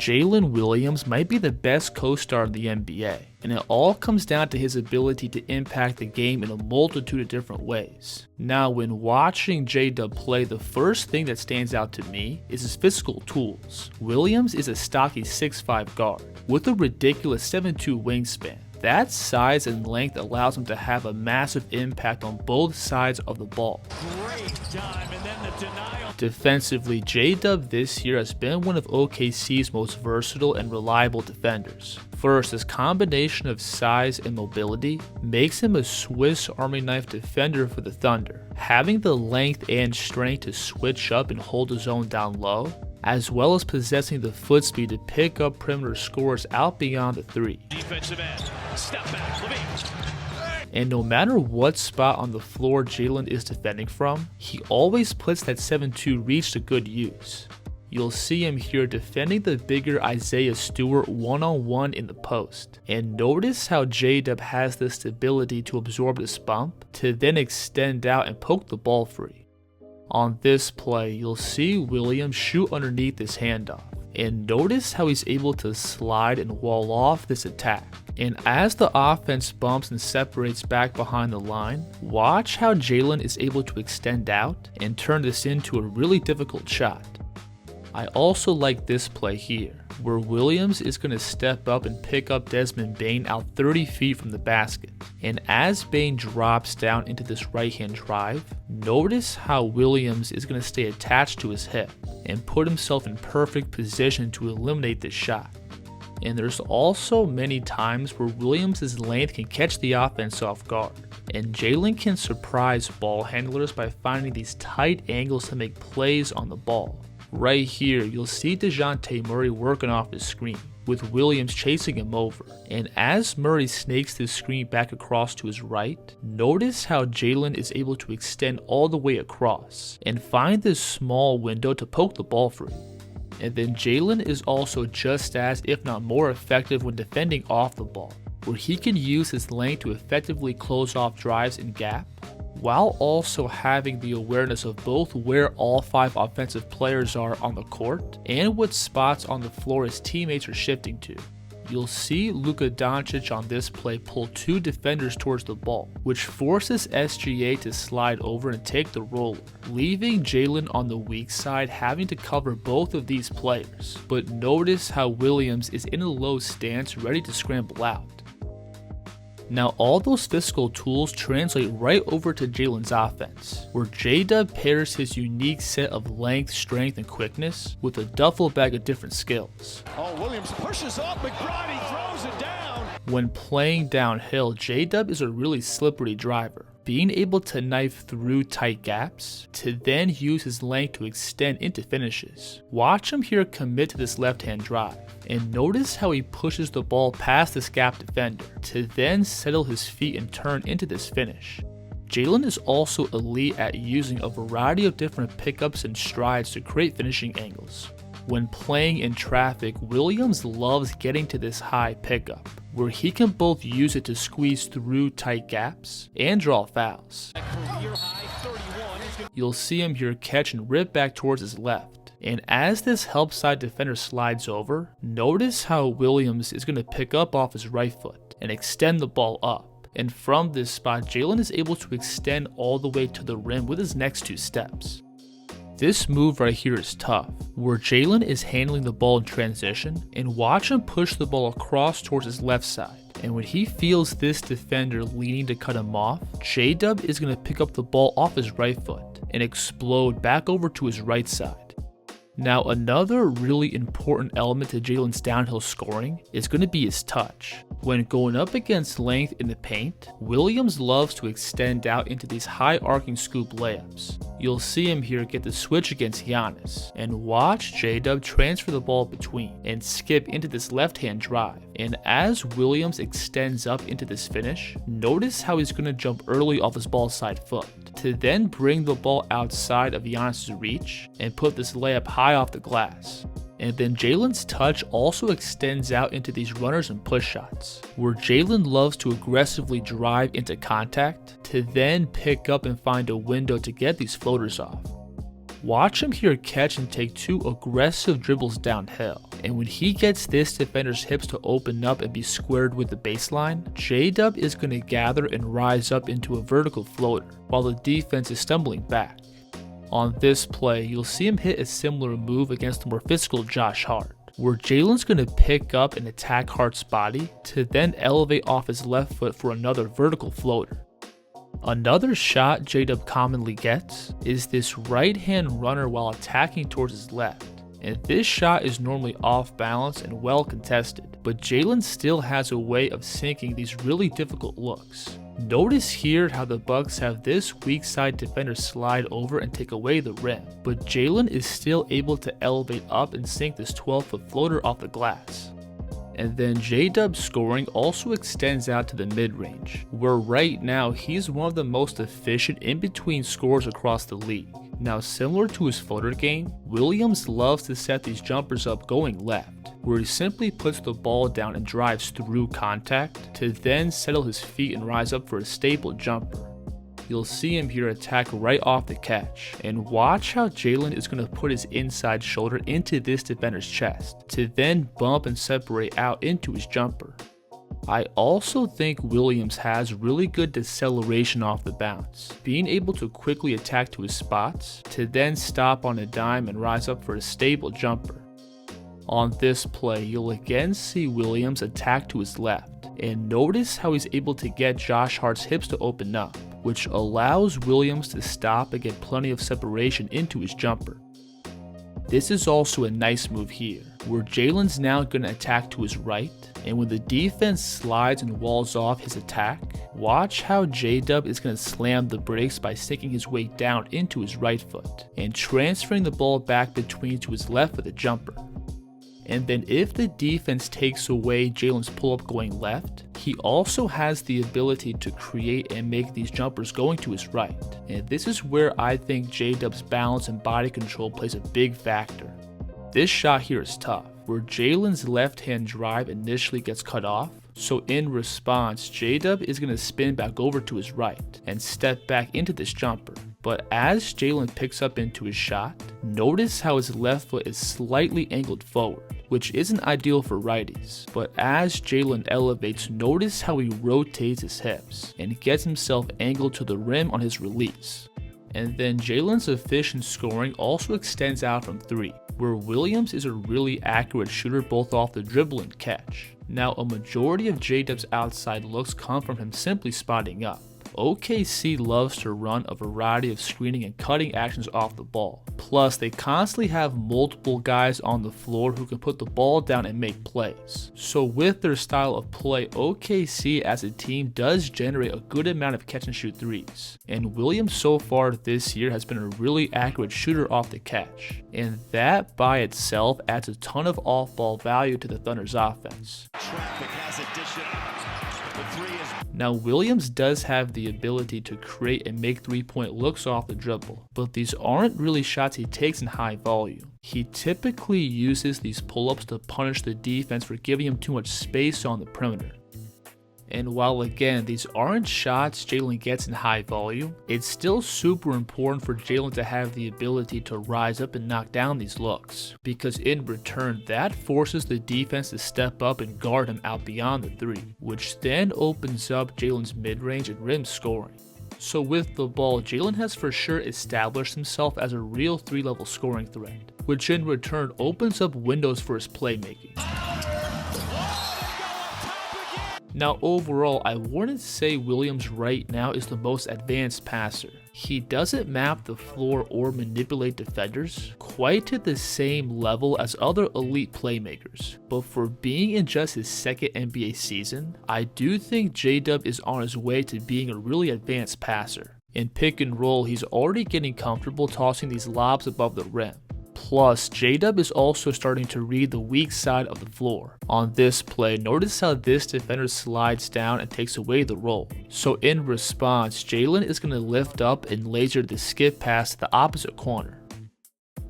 Jalen Williams might be the best co-star in the NBA, and it all comes down to his ability to impact the game in a multitude of different ways. Now, when watching J-Dub play, the first thing that stands out to me is his physical tools. Williams is a stocky 6'5" guard with a ridiculous 7'2" wingspan. That size and length allows him to have a massive impact on both sides of the ball. Great time, and then the denial. Defensively, J-Dub this year has been one of OKC's most versatile and reliable defenders. First, his combination of size and mobility makes him a Swiss Army knife defender for the Thunder. Having the length and strength to switch up and hold his own down low, as well as possessing the foot speed to pick up perimeter scores out beyond the three. Defensive end, step back, Levine. And no matter what spot on the floor Jalen is defending from, he always puts that 7'2" reach to good use. You'll see him here defending the bigger Isaiah Stewart one-on-one in the post. And notice how J-Dub has the stability to absorb this bump, to then extend out and poke the ball free. On this play, you'll see Williams shoot underneath this handoff. And notice how he's able to slide and wall off this attack. And as the offense bumps and separates back behind the line, watch how Jalen is able to extend out and turn this into a really difficult shot. I also like this play here, where Williams is going to step up and pick up Desmond Bane out 30 feet from the basket. And as Bane drops down into this right-hand drive, notice how Williams is going to stay attached to his hip and put himself in perfect position to eliminate this shot. And there's also many times where Williams' length can catch the offense off guard, and Jalen can surprise ball handlers by finding these tight angles to make plays on the ball. Right here, you'll see DeJounte Murray working off his screen, with Williams chasing him over. And as Murray snakes this screen back across to his right, notice how Jalen is able to extend all the way across and find this small window to poke the ball free. And then Jalen is also just as, if not more effective when defending off the ball, where he can use his length to effectively close off drives and gap, while also having the awareness of both where all 5 offensive players are on the court and what spots on the floor his teammates are shifting to. You'll see Luka Doncic on this play pull 2 defenders towards the ball, which forces SGA to slide over and take the roller, leaving Jalen on the weak side having to cover both of these players. But notice how Williams is in a low stance ready to scramble out. Now all those physical tools translate right over to Jalen's offense, where J-Dub pairs his unique set of length, strength, and quickness with a duffel bag of different skills. Oh, Williams pushes up, McBride throws it down. When playing downhill, J-Dub is a really slippery driver, being able to knife through tight gaps to then use his length to extend into finishes. Watch him here commit to this left-hand drive, and notice how he pushes the ball past this gap defender to then settle his feet and turn into this finish. Jalen is also elite at using a variety of different pickups and strides to create finishing angles. When playing in traffic, Williams loves getting to this high pickup, where he can both use it to squeeze through tight gaps and draw fouls. You'll see him here catch and rip back towards his left. And as this help side defender slides over, notice how Williams is going to pick up off his right foot and extend the ball up. And from this spot, Jalen is able to extend all the way to the rim with his next 2 steps. This move right here is tough, where Jalen is handling the ball in transition, and watch him push the ball across towards his left side. And when he feels this defender leaning to cut him off, J-Dub is going to pick up the ball off his right foot and explode back over to his right side. Now another really important element to Jalen's downhill scoring is going to be his touch. When going up against length in the paint, Williams loves to extend out into these high arcing scoop layups. You'll see him here get the switch against Giannis, and watch J-Dub transfer the ball between and skip into this left-hand drive. And as Williams extends up into this finish, notice how he's going to jump early off his ball side foot to then bring the ball outside of Giannis' reach and put this layup high off the glass. And then Jalen's touch also extends out into these runners and push shots, where Jalen loves to aggressively drive into contact to then pick up and find a window to get these floaters off. Watch him here catch and take 2 aggressive dribbles downhill, and when he gets this defender's hips to open up and be squared with the baseline, J-Dub is going to gather and rise up into a vertical floater while the defense is stumbling back. On this play, you'll see him hit a similar move against the more physical Josh Hart, where Jalen's going to pick up and attack Hart's body to then elevate off his left foot for another vertical floater. Another shot J-Dub commonly gets is this right-hand runner while attacking towards his left, and this shot is normally off balance and well contested, but Jalen still has a way of sinking these really difficult looks. Notice here how the Bucks have this weak side defender slide over and take away the rim, but Jalen is still able to elevate up and sink this 12-foot floater off the glass. And then J-Dub's scoring also extends out to the mid-range, where right now he's one of the most efficient in-between scorers across the league. Now, similar to his floater game, Williams loves to set these jumpers up going left, where he simply puts the ball down and drives through contact to then settle his feet and rise up for a stable jumper. You'll see him here attack right off the catch, and watch how Jalen is going to put his inside shoulder into this defender's chest to then bump and separate out into his jumper. I also think Williams has really good deceleration off the bounce, being able to quickly attack to his spots to then stop on a dime and rise up for a stable jumper. On this play, you'll again see Williams attack to his left, and notice how he's able to get Josh Hart's hips to open up, which allows Williams to stop and get plenty of separation into his jumper. This is also a nice move here, where Jalen's now going to attack to his right, and when the defense slides and walls off his attack, watch how J-Dub is going to slam the brakes by sinking his way down into his right foot, and transferring the ball back between to his left with a jumper. And then if the defense takes away Jalen's pull-up going left, he also has the ability to create and make these jumpers going to his right. And this is where I think J-Dub's balance and body control plays a big factor. This shot here is tough, where Jalen's left-hand drive initially gets cut off, so in response, J-Dub is going to spin back over to his right and step back into this jumper. But as Jalen picks up into his shot, notice how his left foot is slightly angled forward, which isn't ideal for righties. But as Jalen elevates, notice how he rotates his hips and gets himself angled to the rim on his release. And then Jalen's efficient scoring also extends out from 3, where Williams is a really accurate shooter both off the dribble and catch. Now, a majority of J-Dub's outside looks come from him simply spotting up. OKC loves to run a variety of screening and cutting actions off the ball. Plus, they constantly have multiple guys on the floor who can put the ball down and make plays. So with their style of play, OKC as a team does generate a good amount of catch and shoot threes. And Williams so far this year has been a really accurate shooter off the catch. And that by itself adds a ton of off-ball value to the Thunder's offense. Now, Williams does have the ability to create and make three-point looks off the dribble, but these aren't really shots he takes in high volume. He typically uses these pull-ups to punish the defense for giving him too much space on the perimeter. And while again, these aren't shots Jalen gets in high volume, it's still super important for Jalen to have the ability to rise up and knock down these looks, because in return, that forces the defense to step up and guard him out beyond the 3, which then opens up Jalen's mid-range and rim scoring. So with the ball, Jalen has for sure established himself as a real 3-level scoring threat, which in return opens up windows for his playmaking. Now overall, I wouldn't say Williams right now is the most advanced passer. He doesn't map the floor or manipulate defenders quite to the same level as other elite playmakers, but for being in just his second NBA season, I do think J-Dub is on his way to being a really advanced passer. In pick and roll, he's already getting comfortable tossing these lobs above the rim. Plus, J-Dub is also starting to read the weak side of the floor. On this play, notice how this defender slides down and takes away the roll. So in response, Jalen is going to lift up and laser the skip pass to the opposite corner.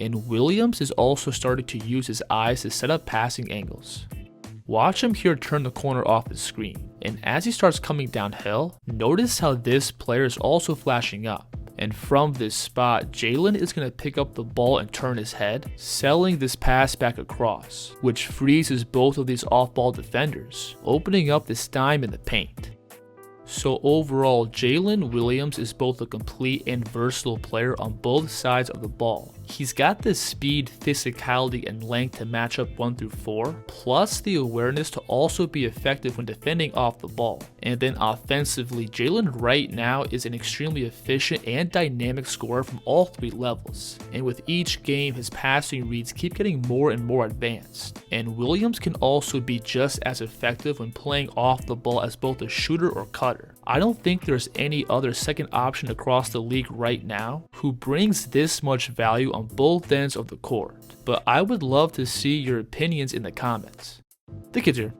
And Williams is also starting to use his eyes to set up passing angles. Watch him here turn the corner off the screen, and as he starts coming downhill, notice how this player is also flashing up. And from this spot, Jalen is going to pick up the ball and turn his head, selling this pass back across, which freezes both of these off-ball defenders, opening up this dime in the paint. So overall, Jalen Williams is both a complete and versatile player on both sides of the ball. He's got the speed, physicality, and length to match up 1 through 4, plus the awareness to also be effective when defending off the ball. And then offensively, Jalen right now is an extremely efficient and dynamic scorer from all 3 levels. And with each game, his passing reads keep getting more and more advanced. And Williams can also be just as effective when playing off the ball as both a shooter or cutter. I don't think there's any other second option across the league right now who brings this much value on both ends of the court, but I would love to see your opinions in the comments. The Kids here.